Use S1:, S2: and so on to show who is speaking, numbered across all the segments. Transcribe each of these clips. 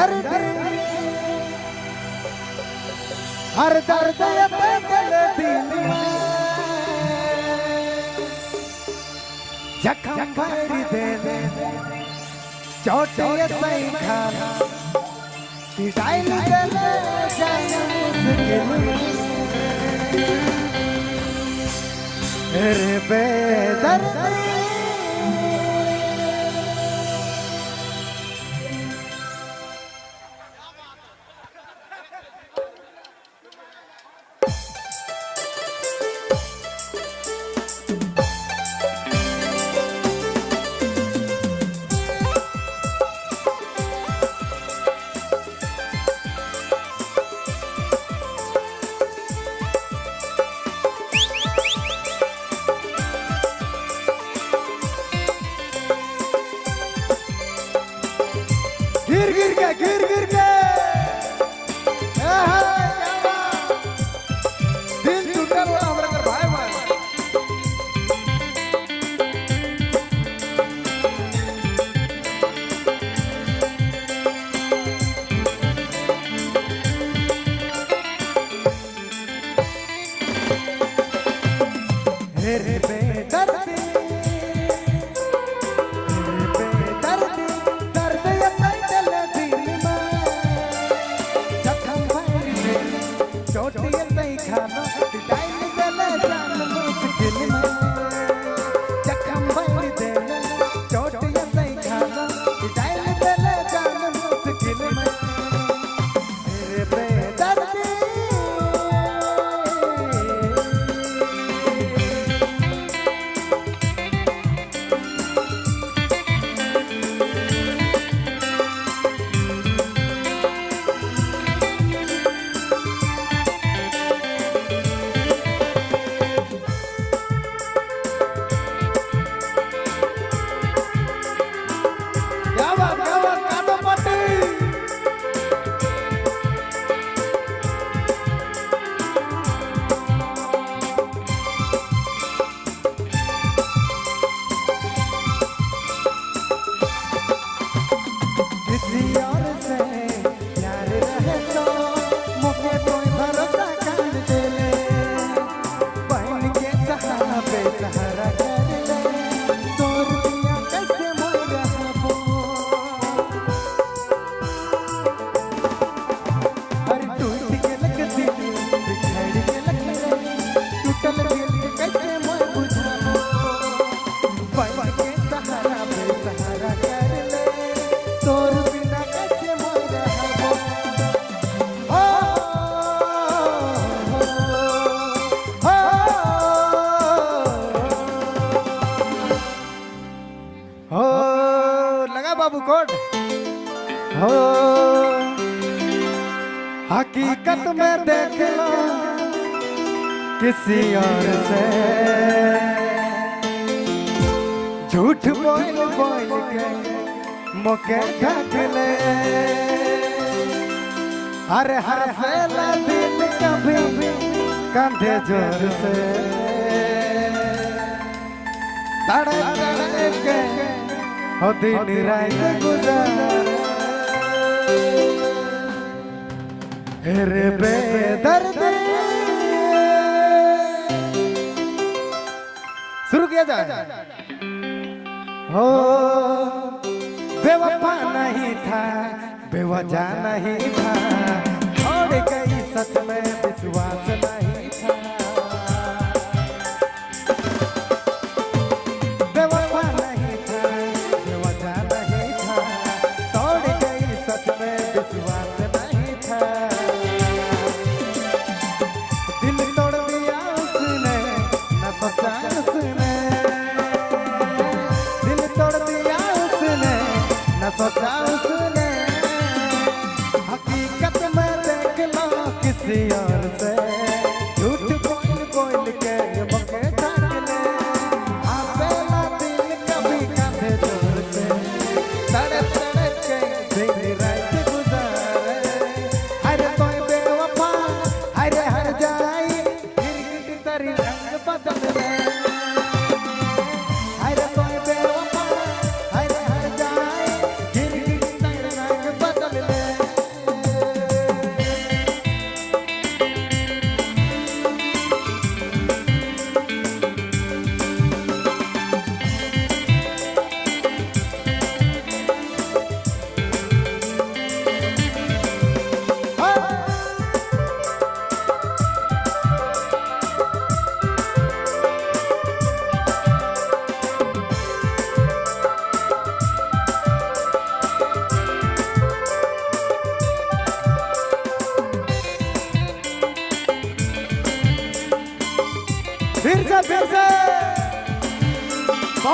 S1: दर्द हर दर्द दिल जखम भरी दे चोट सही खाना डाइल रे बेदर्द गिर के दिल टूटे बोला हमरा कर भाई भाई रे बेदर्द बाबू कोट हो हकीकत में देख लो किसी और से झूठ बोल बोल के मुके ढक ले अरे हर फैला दिल कभी कंधे जोर से धड़क धड़क के हो दिन रात गुजार रे बेदर्द शुरू किया जाए हो बेवफा नहीं था बेवजह नहीं था और कई सच में विश्वास नहीं था सोचा उसने हकीकत में देख लो किसी और से झूठ बोल बोल के मुके ढक ले आवेला दिल कभी कांधे जोर से तड़प तड़प के दिन रात गुजारे हर कोई बेवफा हर जाई गिरगिट तेरी रंग बदल ले बदल ले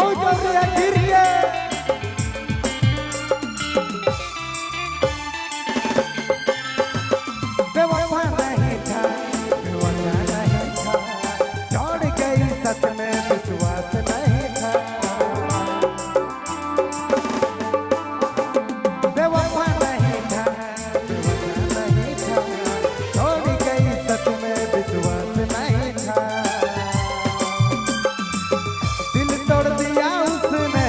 S1: बहुत जल्दी है गिर के बेवफा नहीं था बेवफा नहीं था छोड़ गई सच में विश्वास नहीं था बेवफा नहीं था बेवफा नहीं था छोड़ गई सच में विश्वास नहीं था दिल तोड़ दिया उसने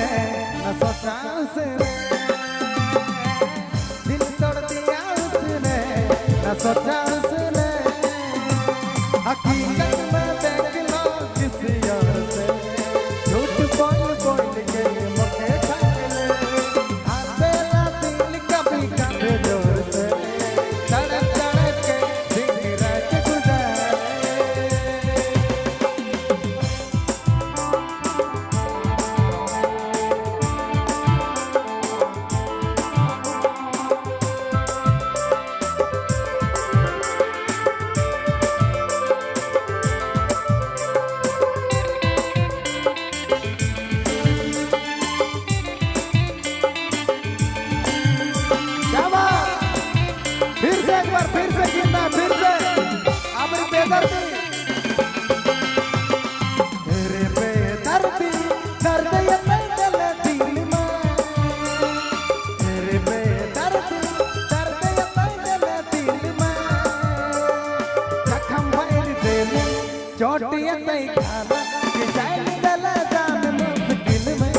S1: न सोचा उसने दिल तोड़ दिया उसने न सोचा उसने हकीकत में देख लो किसी और से झूठ बोल बोल के मौके ठाक ले हंसेला दिल कभी कांधे जोर से तड़प तड़प के दिन रात गुजारे क्या बात फिर से एक बार फिर से गिरना फिर से अपनी बेदर्दी तेरे बेदर्दी दर्द ये दिल दिल में तेरे बेदर्दी दर्द ये दिल में जख्म भर दिल चोट ये नहीं खाना कि जाए दिल जान मुश्किल में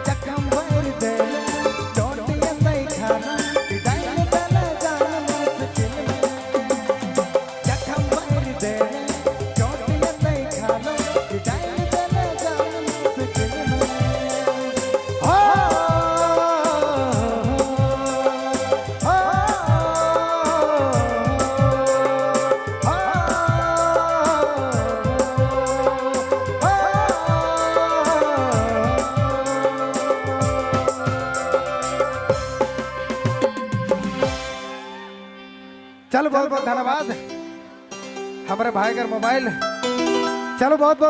S1: जख्म भर दिल चोट ये नहीं खाना कि जाए दिल जान मुश्किल में जख्म भर दिल चोट ये नहीं खाना कि जाए दिल जान मुश्किल में हो चलो बहुत बहुत धन्यवाद हमारे भाई का मोबाइल चलो बहुत बहुत